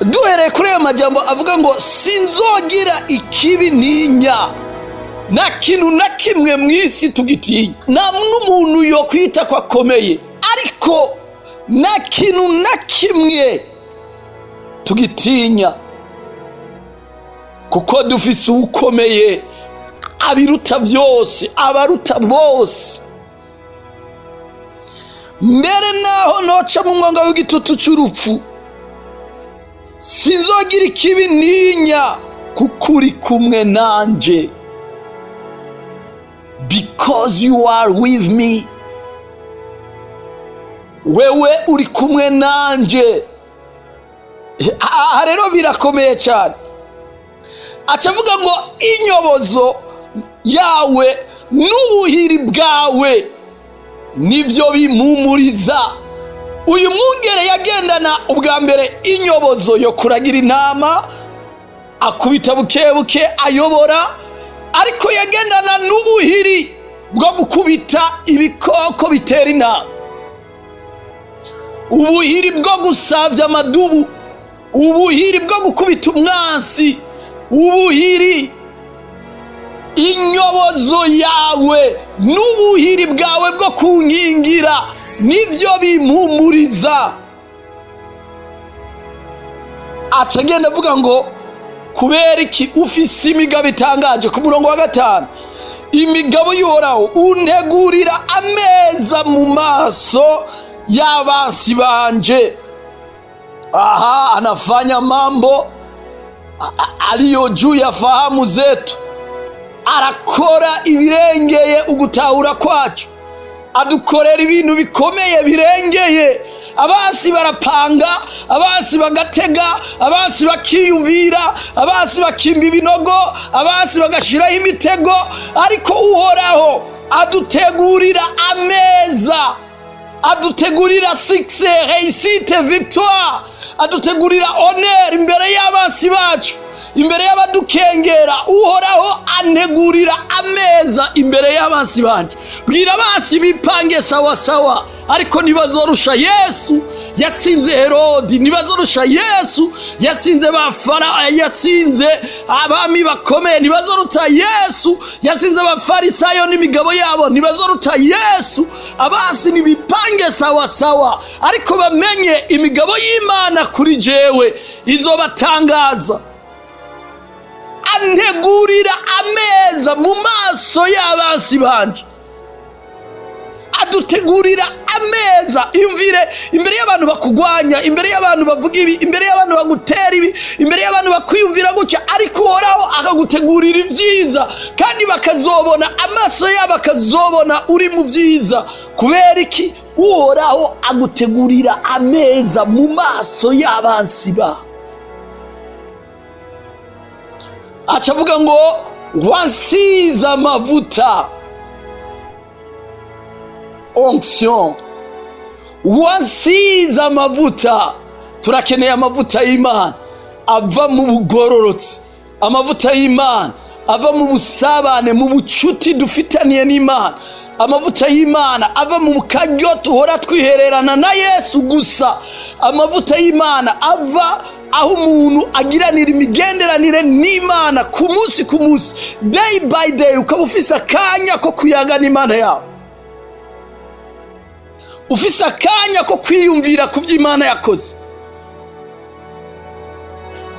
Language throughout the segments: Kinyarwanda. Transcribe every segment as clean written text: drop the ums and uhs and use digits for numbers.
duhereye kuri ayo majambo avuga ngo sinzogira ikibi ntinya, nta kintu na kimwe mu isi tugitinya. nta n'umuntu yo kwita ko akomeye, ariko nta kintu na kimwe tugitinya, kuko dufise ukomeye abiruta byose, abaruta bose. mbere naho noca mu mwanga w'igitutu cy'urupfu, sinzogira ikibi ntinya, kuko uri kumwe nanje. Because you are with me, wewe uri kumwe nanje. Aha rero birakomeye cyane. Acavuga ngo inyobozo yawe n'ubuhiri bwawe nibyo bimpumuriza. uyu mwungere yagendana ubwa mbere inyobozo yo kuragira intama, akubita buke buke ayobora, ariko yagendana n'ubuhiri bwo gukubita ibikoko bitera intama, ubuhiri bwo gusavya amadubu, ubuhiri bwo gukubita umwansi, ubuhiri. Inyobozo yawe n'ubuhiri bwawe bwo kunkingira nivyo bimpumuriza. aca agenda avuga ngo kubera iki ufise imigabo itangaje. ku murongo wa 5, imigabo y'Uhoraho untegurira ameza mu maso y'abansi banje. Aha, anafanya mambo aliyo juu ya fahamu zetu, arakora ibirengeye ugutahura kwacu, adukorera ibintu bikomeye birengeye. abansi barapanga, abansi bagatega, abansi bakiyumvira, abansi bakimba ibinogo, abansi bagashiraho imitego, ariko Uhoraho adutegurira ameza, adutegurira succès, réussite, victoire, adutegurira honneur imbere y'abansi bacu, imbere y'abadukengera. Uhoraho antegurira ameza imbere y'abansi banje. bwira abansi bipange sawa sawa, ariko ntibazorusha Yesu yatsinze Herodi, ntibazorusha Yesu yatsinze bafara, yatsinze abami bakomeye, ntibazoruta Yesu yatsinze abafarisayo n'imigabo yabo, ntibazoruta Yesu. abansi nibipange sawa sawa, ariko bamenye imigabo y'Imana kuri jewe izobatangaza. antegurira ameza mu maso y'abansi banje, adutegurira ameza. Iyumvire, imbere y'abantu bakugwanya, imbere y'abantu bavuga ibi, imbere y'abantu bagutera ibi, imbere y'abantu bakwiyumvira gutya, ariko Uhoraho akagutegurira ivyiza, kandi bakazobona, amaso yabo akazobona uri mu vyiza. kubera iki? Uhoraho agutegurira ameza mu maso y'abansi ba. acavuga ngo wansize amavuta, onction, wansize amavuta. turakeneye amavuta y'Imana ava mu bugororotsi, amavuta y'Imana ava mu busabane, mu bucuti dufitaniye n'Imana, amavuta y'Imana ava mu karyo tuhora twihererana na Yesu gusa, amavuta y'Imana ava aho umuntu agiranira imigenderanire n'Imana ku munsi ku munsi, day by day, ukaba ufise akanya ko kuyaga n'Imana yawe, ufise akanya ko kwiyumvira ku vy'Imana yakoze,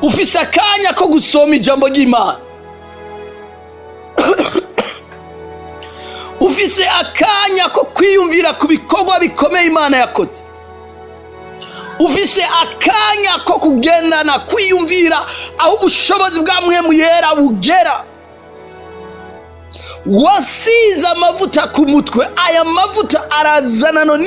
ufise akanya ko gusoma ijambo ry'Imana, ufise akanya ko kwiyumvira ku bikorwa bikomeye Imana yakoze, ufise akanya ko kugendana kwiyumvira aho ubushobozi bwa Mpwemu Yera bugera. wasize amavuta ku mutwe. aya mavuta arazanano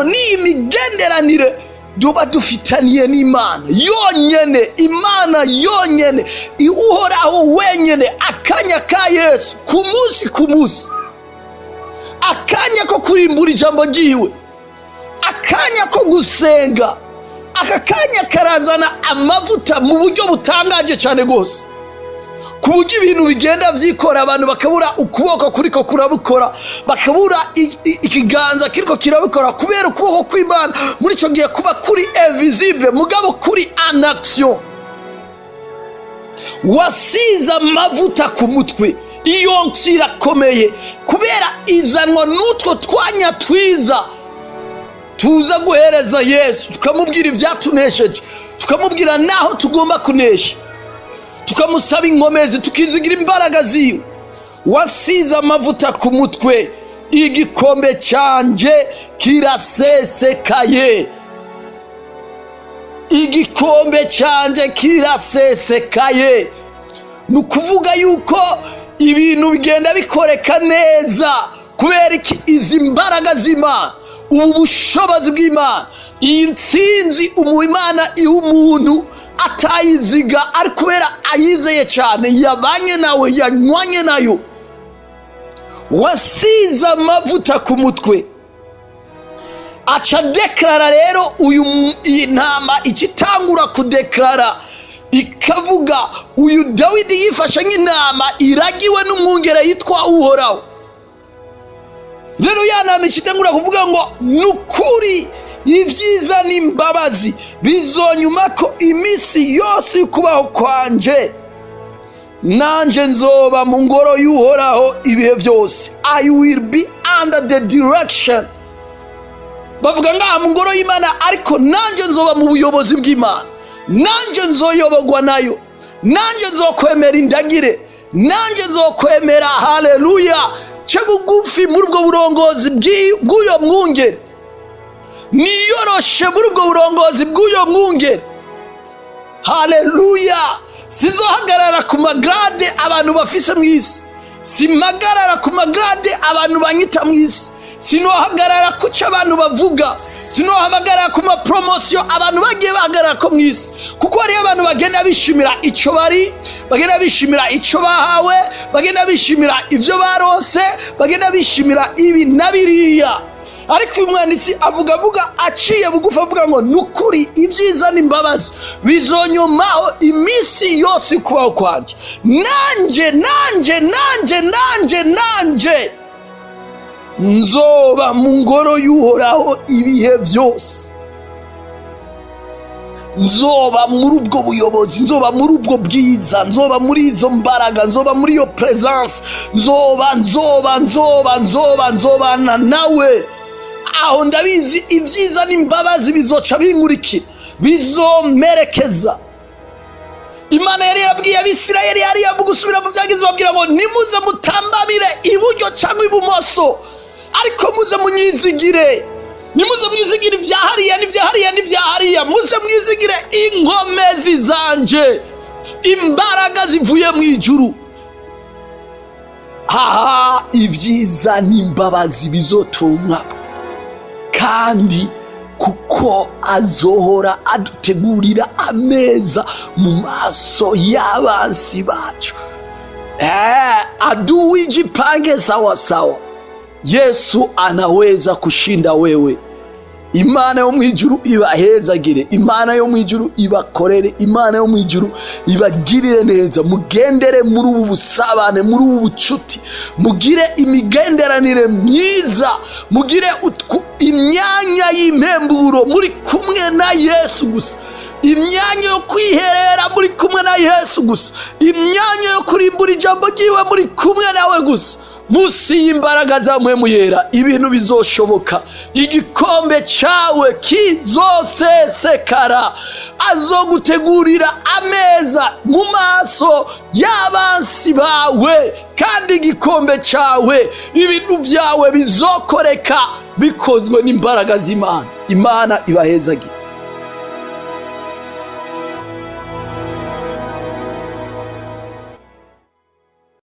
n'imigenderanire duba dufitaniye n'Imana yonyene, Imana yonyene, Uhoraho wenyene. akanya ka Yesu ku munsi ku munsi, akanya ko kurimbura ijambo ryiwe, akanya ko gusenga. aka kanya karazana amavuta mu buryo butangaje cyane gose. ku buryo ibintu bigenda vyikora, abantu bakabura ukuboko kuriko kurabukora, bakabura ikiganza kiriko kirabukora, kubera ukuboko kw'Imana muri ico gihe kuba kuri invisible mugabo kuri en action. Wasize amavuta ku mutwe, iyo nsi irakomeye kubera izanwa n'utwo twanya twiza tuza guhereza Yesu, tukamubwira ivyatunesheje, tukamubwira naho tugomba kunesha, tukamusaba inkomezi, tukizigira imbaraga ziwe. Wasize amavuta ku mutwe, igikombe canje kirasesekaye, igikombe canje kirasesekaye. Nukuvuga yuko ibintu bigenda bikoreka neza kubera iki? Izi mbaraga z'Imana, ubu bushobozi bw'Imana, iyi ntsinzi Imana iha umuntu atayiziga, ari kubera ayizeye cyane, yabanye nawe, yanywanye nayo. Wasize amavuta ku mutwe, aca deklara rero iyi ntama ikitangura kudeklara ikavuga, uyu Dawidi yifashe nk'intama iragiwe n'umwungere yitwa Uhoraho. Rero ya ntama ikitangura kuvuga ngo nukuri ivyiza n'imbabazi bizonyumako iminsi yose y'ukubaho kwanje, nanje nzoba mu ngoro y'Uhoraho ibihe byose. I will be under the direction. Bavuga ngaha mu ngoro y'Imana, ariko nanje nzoba mu buyobozi bw'Imana, nanje nzoyoborwa nayo, nanje nzokwemera indagire, nanje nzokwemera haleluya ce bugufi muri ubwo burongozi bw'uyo mwungere, niyoroshe muri ubwo burongozi bw'uyo mwungere. Haleluya. Sizohagarara ku magrade abantu bafise mw'isi, simagarara ku magrade abantu banyita mw'isi, sinohagarara ku cyo abantu bavuga, sinohagarara ku mapromosiyo abantu bagiye bahagarara ko mw'isi, kuko hariyo abantu bagenda bishimira icyo bari, bagenda bishimira icyo bahawe, bagenda bishimira ivyo baronse, bagenda bishimira ibi na biriya. Ariko uyu mwanditsi avuga aciye bugufi avuga ngo nukuri ivyiza n'imbabazi bizonyumaho iminsi yose y'ukubaho kwanje, nanje nzoba mu ngoro y'Uhoraho ibihe byose. Nzoba muri ubwo buyobozi, nzoba muri ubwo bwiza, nzoba muri izo mbaraga, nzoba muri iyo presence, nzobana nawe. Aho ndabizi ivyiza n'imbabazi bizoca binkurikira, bizomerekeza. Imana yari yabwiye Abisirayeli hariya mu gusubira mu vyagize babwira ngo nimuze mutambamire iburyo cyangwa ibumoso, ariko muze munyizigire, nimuze mwizigire ivyahariya, muze mwizigire inkomezi zanje, imbaraga zivuye mu ijuru. Ivyiza n'imbabazi bizotumwa, kandi kuko azohora adutegurira ameza mu maso y'abansi bacu. Adui jipange sawa sawa, Yesu anaweza kushinda wewe. Imana yo mwijuru ibahezagire, Imana yo mwijuru ibakorere, Imana yo mwijuru ibagirire neza. Mugendere muri ubu busabane, muri ubu bucuti, mugire imigenderanire myiza, mugire imyanya y'impemburo muri kumwe na Yesu gusa, imyanya yo kwiherera muri kumwe na Yesu gusa, imyanya yo kurimbura ijambo ryiwe muri kumwe nawe gusa. Musi y'imbaraga za mpwemu yera ibintu bizoshoboka, igikombe cawe kizosesekara, azogutegurira ameza mu maso y'abansi bawe, kandi igikombe cawe, ibintu vyawe bizokoreka bikozwe n'imbaraga z'Imana. Imana ibahezagire.